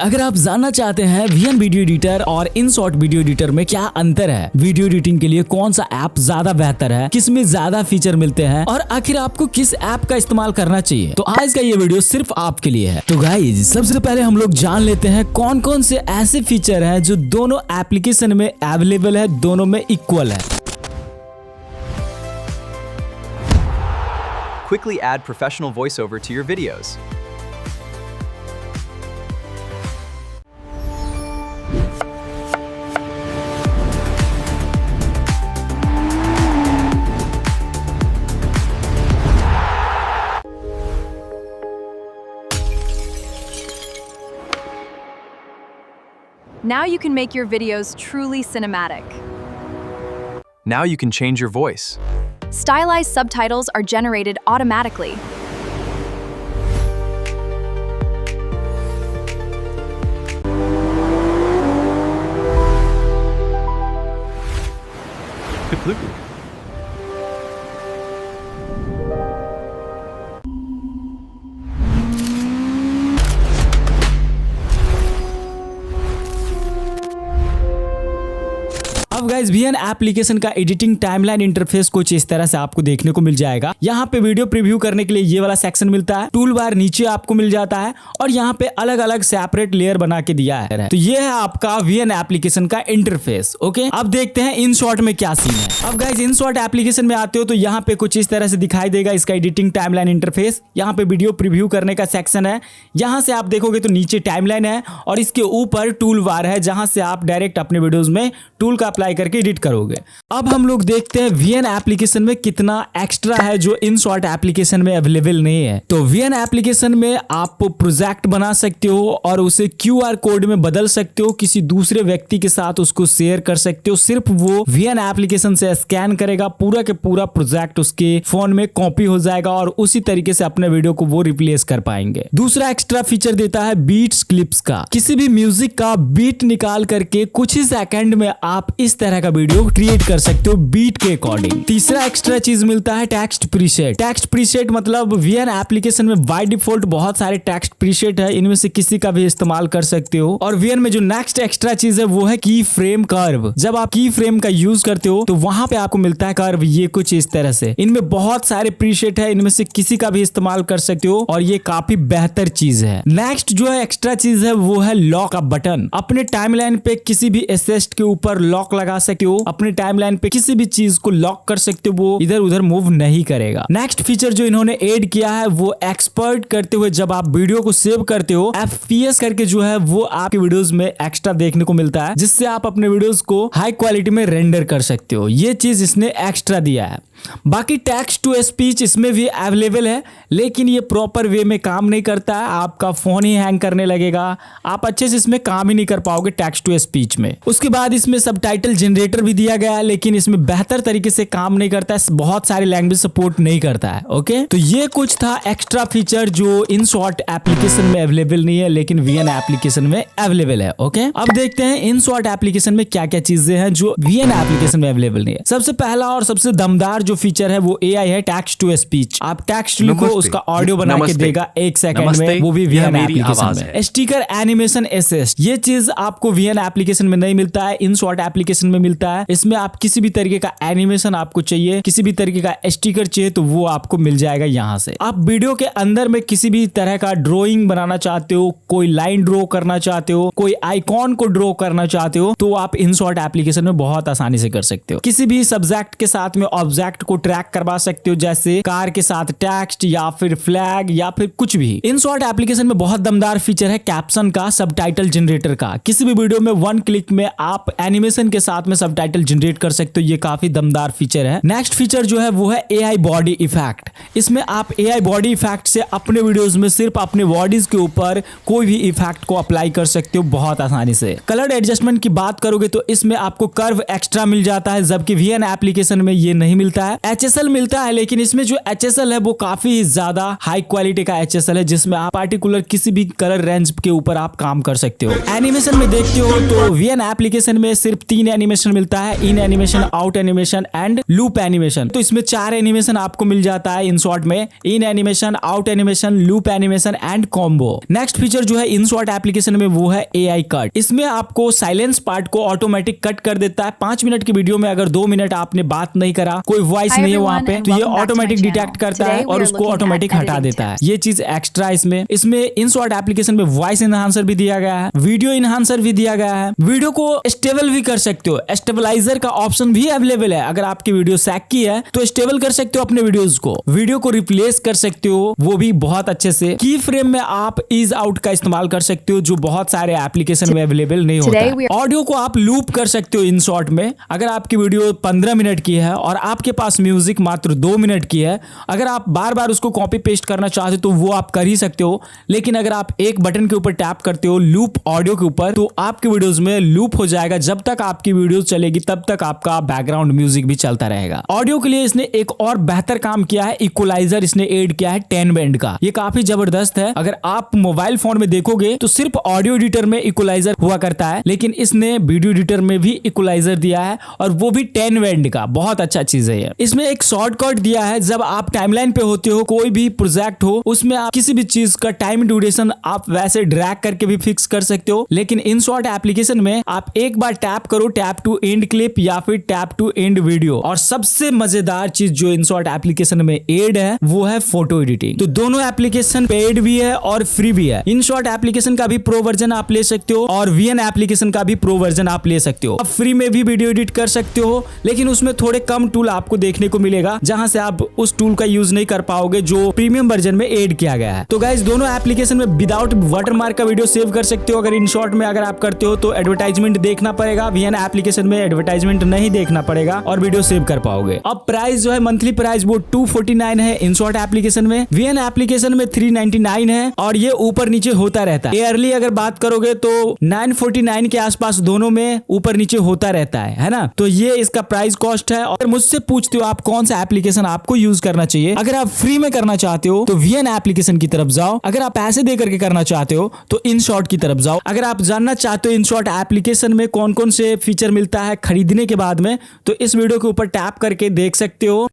अगर आप जानना चाहते हैं वीएन वीडियो एडिटर और InShot वीडियो एडिटर में क्या अंतर है, वीडियो एडिटिंग के लिए कौन सा ऐप ज्यादा बेहतर है, किसमें ज्यादा फीचर मिलते हैं और आखिर आपको किस ऐप का इस्तेमाल करना चाहिए, तो आज का ये वीडियो सिर्फ आपके लिए है। तो गाइज सबसे पहले हम लोग जान लेते हैं कौन कौन से ऐसे फीचर हैं जो दोनों एप्लीकेशन में अवेलेबल है, दोनों में इक्वल है। Quickly add professional voiceover to your videos. Now you can make your videos truly cinematic. Now you can change your voice. Stylized subtitles are generated automatically. अब गाइस वीएन एप्लीकेशन का editing timeline interface कुछ इस तरह से आपको देखने को मिल जाएगा। यहाँ पे वीडियो प्रीव्यू करने के लिए ये वाला सेक्शन मिलता है, टूल बार नीचे आपको मिल जाता है और यहाँ पे अलग अलग सेपरेट लेयर बना के दिया है। तो ये है आपका वीएन एप्लीकेशन का इंटरफेस। ओके, अब देखते हैं InShot में क्या सीन है। अब गाइस InShot एप्लीकेशन में आते हो तो यहाँ पे कुछ इस तरह से दिखाई देगा इसका एडिटिंग टाइमलाइन इंटरफेस। यहाँ पे वीडियो प्रीव्यू करने का सेक्शन है, यहाँ से आप देखोगे तो नीचे टाइमलाइन है और इसके ऊपर टूल बार है जहां से आप डायरेक्ट अपने वीडियोस में टूल का अप्लाई करके एडिट करोगे। अब हम लोग देखते हैं वीएन एप्लीकेशन में कितना एक्स्ट्रा है जो InShot एप्लीकेशन में अवेलेबल नहीं है। तो वीएन एप्लीकेशन में आप प्रोजेक्ट बना सकते हो और उसे QR कोड में बदल सकते हो, किसी दूसरे व्यक्ति के साथ उसको शेयर कर सकते हो। सिर्फ वो वीएन एप्लीकेशन से स्कैन करेगा, पूरा के पूरा प्रोजेक्ट उसके फोन में कॉपी हो जाएगा और उसी तरीके से अपने वीडियो को वो रिप्लेस कर पाएंगे। दूसरा एक्स्ट्रा फीचर देता है बीट्स क्लिप्स का। किसी भी म्यूजिक का बीट निकाल करके कुछ ही सेकंड में आप इस तरह का वीडियो क्रिएट कर सकते हो बीट के अकॉर्डिंग। तीसरा एक्स्ट्रा चीज मिलता है टेक्स्ट प्रीसेट। टेक्स्ट प्रीसेट मतलब वीएन एप्लीकेशन में बाय डिफॉल्ट बहुत सारे टेक्स्ट प्रीसेट है, इनमें से किसी का भी इस्तेमाल कर सकते हो। और वीएन में जो नेक्स्ट एक्स्ट्रा चीज है वो है की फ्रेम कर्व। जब आप की फ्रेम का यूज करते हो तो वहां पे आपको मिलता है कर्व, ये कुछ इस तरह से। इनमें बहुत सारे प्रीसेट है, इनमें से किसी का भी इस्तेमाल कर सकते हो और ये काफी बेहतर चीज है। नेक्स्ट जो है एक्स्ट्रा चीज है वो है लॉक अप बटन। अपने टाइमलाइन पे किसी भी एसेट के ऊपर लॉक लगा सकते हो, अपने टाइमलाइन पे किसी भी चीज को लॉक कर सकते हो, वो इधर उधर मूव नहीं करेगा। नेक्स्ट फीचर जो इन्होंने ऐड किया है वो एक्सपर्ट करते हुए जब आप वीडियो को सेव करते हो FPS करके जो है वो आपके वीडियोस में एक्स्ट्रा देखने को मिलता है, जिससे आप अपने वीडियोस को हाई क्वालिटी में रेंडर कर सकते हो। ये चीज इसने एक्स्ट्रा दिया है। बाकी टेक्स्ट टू स्पीच इसमें भी अवेलेबल है, लेकिन ये प्रॉपर वे में काम नहीं करता है, आपका फोन ही हैंग करने लगेगा, आप अच्छे से इसमें काम ही नहीं कर पाओगे टेक्स्ट टू स्पीच में। उसके बाद इसमें सबटाइटल जनरेटर भी दिया गया है, लेकिन इसमें बेहतर तरीके से काम नहीं करता है, बहुत सारे लैंग्वेज सपोर्ट नहीं करता है। ओके, तो ये कुछ था एक्स्ट्रा फीचर जो InShot एप्लीकेशन में अवेलेबल नहीं है लेकिन वीएन एप्लीकेशन में अवेलेबल है। ओके, अब देखते हैं InShot एप्लीकेशन में क्या क्या चीजें हैं जो वीएन एप्लीकेशन में अवेलेबल नहीं है। सबसे पहला और सबसे दमदार जो फीचर है वो AI है टेक्स्ट टू स्पीच। आप टेक्स्ट लिखो, उसका ऑडियो बना के देगा 1 सेकंड में, वो भी वीएन एप्लीकेशन में। स्टिकर एनिमेशन असिस्ट, ये चीज आपको वीएन एप्लीकेशन में नहीं मिलता है, InShot एप्लीकेशन में मिलता है। इसमें आप किसी भी तरीके का एनिमेशन आपको चाहिए, किसी भी तरीके का स्टिकर चाहिए तो वो आपको मिल जाएगा यहाँ से। आप वीडियो के अंदर में किसी भी तरह का ड्रॉइंग बनाना चाहते हो, कोई लाइन ड्रॉ करना चाहते हो, कोई आइकॉन को ड्रॉ करना चाहते हो, तो आप InShot एप्लीकेशन में बहुत आसानी से कर सकते हो। किसी भी सब्जेक्ट के साथ में ऑब्जेक्ट को ट्रैक करवा सकते हो, जैसे कार के साथ टेक्स्ट या फिर फ्लैग या फिर कुछ भी। InShot एप्लीकेशन में बहुत दमदार फीचर है कैप्शन का, सबटाइटल जनरेटर का। किसी भी वीडियो में 1 क्लिक में आप एनिमेशन के साथ में सबटाइटल जनरेट कर सकते हो, ये काफी दमदार फीचर है। नेक्स्ट फीचर जो है वो है AI बॉडी इफेक्ट। इसमें आप AI बॉडी इफेक्ट से अपने वीडियोस में सिर्फ अपने बॉडीज के ऊपर कोई भी इफेक्ट को अप्लाई कर सकते हो बहुत आसानी से। कलर एडजस्टमेंट की बात करोगे तो इसमें आपको कर्व एक्स्ट्रा मिल जाता है, जबकि वीएन एप्लीकेशन में ये नहीं मिलता है। HSL मिलता है, लेकिन इसमें जो HSL है वो काफी ज्यादा हाई क्वालिटी का HSL है, जिसमें आप पार्टिकुलर किसी भी कलर रेंज के ऊपर आप काम कर सकते हो। एनिमेशन में देखते हो तो वीएन एप्लीकेशन में सिर्फ 3 एनिमेशन एनिमेशन मिलता है, इन animation, out animation and loop animation. तो इसमें 4 एनिमेशन आपको मिल जाता है InShot में, इन animation, out animation, loop animation and combo. Next feature जो है InShot एप्लीकेशन में वो है AI कट। इसमें आपको साइलेंस पार्ट को ऑटोमेटिक कट कर देता है। 5 मिनट की वीडियो में अगर 2 मिनट आपने बात नहीं करा, कोई वॉइस नहीं है वहां पे, तो ये ऑटोमेटिक डिटेक्ट करता है और उसको ऑटोमेटिक हटा देता है। ये चीज एक्स्ट्रा इसमें InShot एप्लीकेशन में वॉइस इनहांसर भी दिया गया है, वीडियो इनहांसर भी दिया गया है, वीडियो को स्टेबल भी कर सकते हो, स्टेबलाइजर का ऑप्शन भी अवेलेबल है। अगर आपकी वीडियो सैग की है तो स्टेबल कर सकते हो अपने वीडियोस को, वीडियो को रिप्लेस कर सकते हो, वो भी बहुत अच्छे से। की फ्रेम में आप ईज आउट का इस्तेमाल कर सकते हो जो बहुत सारे एप्लीकेशन में अवेलेबल नहीं होता है। ऑडियो को आप लूप कर सकते हो InShot में। अगर आपकी वीडियो 15 मिनट की है और आपके पास म्यूजिक मात्र 2 मिनट की है, अगर आप बार बार उसको कॉपी पेस्ट करना चाहते हो तो वो आप कर ही सकते हो। लेकिन अगर आप एक बटन के ऊपर टैप करते हो लूप ऑडियो के ऊपर, तो आपके वीडियोस में लूप हो जाएगा। जब तक आपकी वीडियो चलेगी तब तक आपका बैकग्राउंड म्यूजिक भी चलता रहेगा। ऑडियो के लिए इसने एक और बेहतर काम किया है, इक्वलाइजर इसने ऐड किया है 10 बैंड का। ये काफी जबरदस्त है। अगर आप मोबाइल फोन में देखोगे तो सिर्फ ऑडियो एडिटर में इक्वलाइजर हुआ करता है, लेकिन इसने वीडियो एडिटर में भी इक्वलाइजर दिया है और वो भी 10 बैंड का। बहुत अच्छा चीज है ये। इसमें एक शॉर्टकट दिया है, जब आप टाइमलाइन पे होते हो, कोई भी प्रोजेक्ट हो, उसमें आप किसी भी चीज का टाइम ड्यूरेशन आप वैसे ड्रैग करके भी फिक्स कर सकते हो। लेकिन InShot एप्लीकेशन में आप एक बार टैप करो, टैप टू एंड क्लिप या फिर टैप टू एंड वीडियो। और सबसे मजेदार चीज जो InShot एप्लीकेशन में एड है वो है फोटो एडिटिंग। तो दोनों एप्लीकेशन पेड भी है और फ्री भी है। InShot एप्लीकेशन का भी प्रो वर्जन आप ले सकते हो और VN एप्लीकेशन का भी प्रो वर्जन आप ले सकते हो। आप फ्री में भी वीडियो एडिट कर सकते हो, लेकिन उसमें थोड़े कम टूल आपको देखने को मिलेगा, जहां से आप उस टूल का यूज नहीं कर पाओगे जो प्रीमियम वर्जन में एड किया गया है। तो गाइस, दोनों एप्लीकेशन में विदाउट वाटरमार्क का वीडियो सेव कर सकते हो। अगर InShot में अगर आप करते हो तो एडवर्टाइजमेंट देखना पड़ेगा, VN एप्लीकेशन में एडवर्टाइजमेंट नहीं देखना पड़ेगा और वीडियो सेव कर पाओगे। अब प्राइस जो है, मंथली प्राइस वो 249 है InShot एप्लीकेशन में, VN एप्लीकेशन में 399 है और ये ऊपर नीचे होता रहता है। ईयरली अगर बात करोगे तो 949 के आसपास दोनों में ऊपर नीचे होता रहता है ना। तो ये इसका प्राइस कॉस्ट है। और मुझसे पूछते हो आप कौन सा एप्लीकेशन आपको यूज करना चाहिए, अगर आप फ्री में करना चाहते हो तो VN एप्लीकेशन की तरफ जाओ, अगर आप पैसे दे करके करना चाहते हो तो InShot की तरफ जाओ। अगर आप जानना चाहते हो InShot एप्लीकेशन में कौन कौन से फीचर मिलता है खरीदने के बाद में, तो इस वीडियो के ऊपर टैप करके देख सकते हो।